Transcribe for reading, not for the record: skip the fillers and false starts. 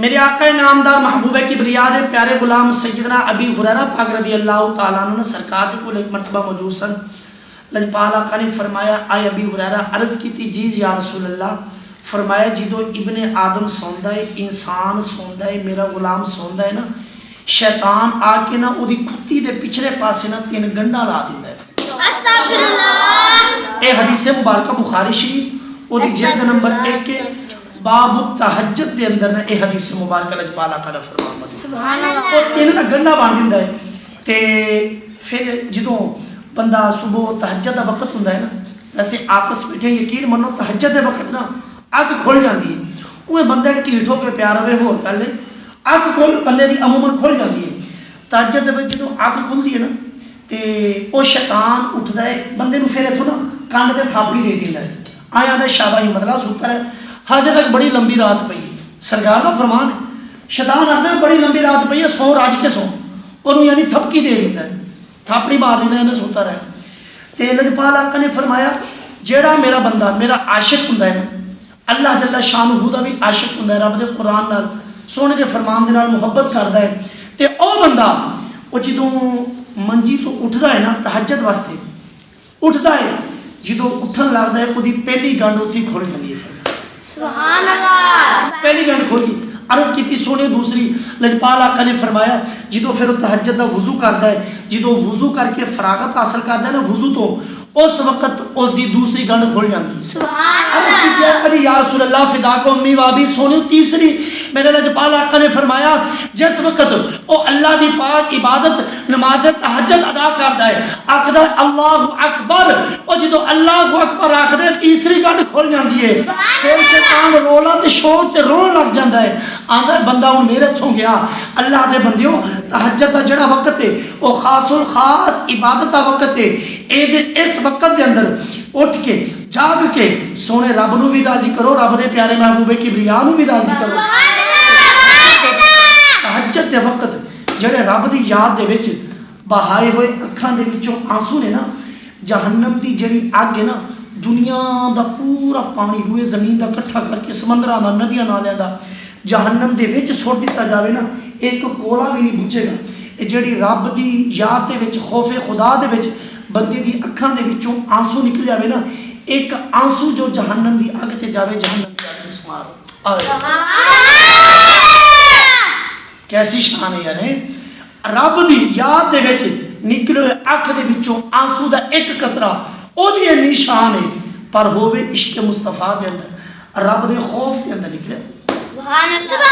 میرے آقا نامدار محبوب کبریا دے پیارے غلام سیدنا ابی ہریرہ پاک رضی اللہ تعالیٰ عنہ نے سرکار دے کول ایک مرتبہ موجود سن. لجپال آقا نے فرمایا آئے ابی ہریرہ، عرض کی تھی جی یا رسول اللہ. فرمایا جدو ابن آدم سوندا ہے، انسان سوندا ہے، میرا غلام سوندا ہے نا، شیطان آ کے نا او دی کھتی دے پچھلے پاسے نا 3 گنڈا لا دیندا ہے. استغفر اللہ. اے حدیث مبارکہ بخاری شریف او دی جلد نمبر 1 کے باب التہجد دے اندر نا اے حدیث مبارکہ لجپال آقا دا فرمان سبحان اللہ. او 3 گنڈا بان دیندا ہے. تے پھر جدوں بندہ صبح تہجد دا وقت ہوندا ہے نا، ویسے آپس بیٹھے یقین منو تہجد دے وقت نا اگ کھل جاندی ہے. اوے بندہ ٹھیٹ ہو کے پیار ہوے ہور گل ہے، اگ کھل بندے دی عموماً کھل جاندی ہے. تہجد دے وچ جدوں اگ کھلدی ہے نا تے او شیطان اٹھدا ہے بندے نو پھر اتھوں نا کان تے تھاپڑی دے دیندا ہے. آیا دے شاباش مطلب سوتا ہے حج تک بڑی لمبی رات پئی. سرکار دا فرمان ہے شیطان آخدا ہے بڑی لمبی رات پئی ہے، سو راج کے سو، انہوں یعنی تھپکی دے دیتا ہے، تھاپڑی مار دینا ہے، سوتا رہے. تے لجپال آقا نے فرمایا جیڑا میرا بندہ میرا عاشق ہوندا ہے نا، اللہ جل شانہ دا بھی عاشق ہوندا ہے، رب دے قرآن نال سونے دے فرمان دے نال محبت کردا ہے، تے او بندہ او جدوں منجی تو اٹھدا ہے نا تہجد واسطے اٹھدا ہے، جدوں اٹھن لگدا ہے اودی پہلی گنڈ اوتھی کھل جاندی ہے. سبحان اللہ. پہلی گنڈ کھول گئی. عرض کی تھی سونے دوسری. لجپال آقا نے فرمایا جدو پھر تہجد دا وضو کرتا ہے، جدو وضو کر کے فراغت حاصل کرتا ہے نا وضو تو اس وقت اس دی دوسری گنڈ کھل جاتی ہے. سبحان عرض کی تھی یا رسول اللہ فدا کو امی وابی. سونے تیسری میرے لجپال آقا نے فرمایا جس وقت او اللہ دی پاک عبادت نماز تہجد ادا کرتا ہے آخدا ہے اللہ اکبر، او جدو اللہ اکبر آخدے تیسری گنڈ کھل جاتی ہے. پھر شیطان رولا تے شور تے رون لگ جاتا ہے، آندا ہے بندہ ہن میرے تھوں گیا. اللہ دے بندیوں تہجد دا جڑا وقت ہے او خاص الخاص عبادت دا وقت ہے. اس وقت دے اندر اٹھ کے جاگ کے سونے رب نو بھی راضی کرو، رب دے پیارے محبوب کبریا نو بھی راضی کرو. تہجد دے وقت جڑے رب دی یاد دے وچ بہائے ہوئے اکھاں دے وچوں آنسو نے نا، جہنم دی جڑی اگ ہے نا، دنیا دا پورا پانی روئے زمین دا کٹھا کر کے سمندراں دا ندیاں نالیاں دا جہنم دے وچ سٹ دتا جاوے نا، ایک کولا بھی نہیں بجھے گا. اے جڑی رب دی یاد دے وچ خوف خدا دے وچ بندے دی اکھاں دے وچوں آنسو نکل جاوے نا، ایک آنسو جو جہنم دی اگ تے جاوے جہنم دی اگ وچ مار کیسی شان ہے یار. رب دی یاد دے وچ نکلے اکھ دے وچوں آنسو دا ایک قطرہ او دی انی شان ہے، پر ہووے عشق مصطفیٰ دے اندر رب دے خوف دے اندر نکلے. سبحان اللہ.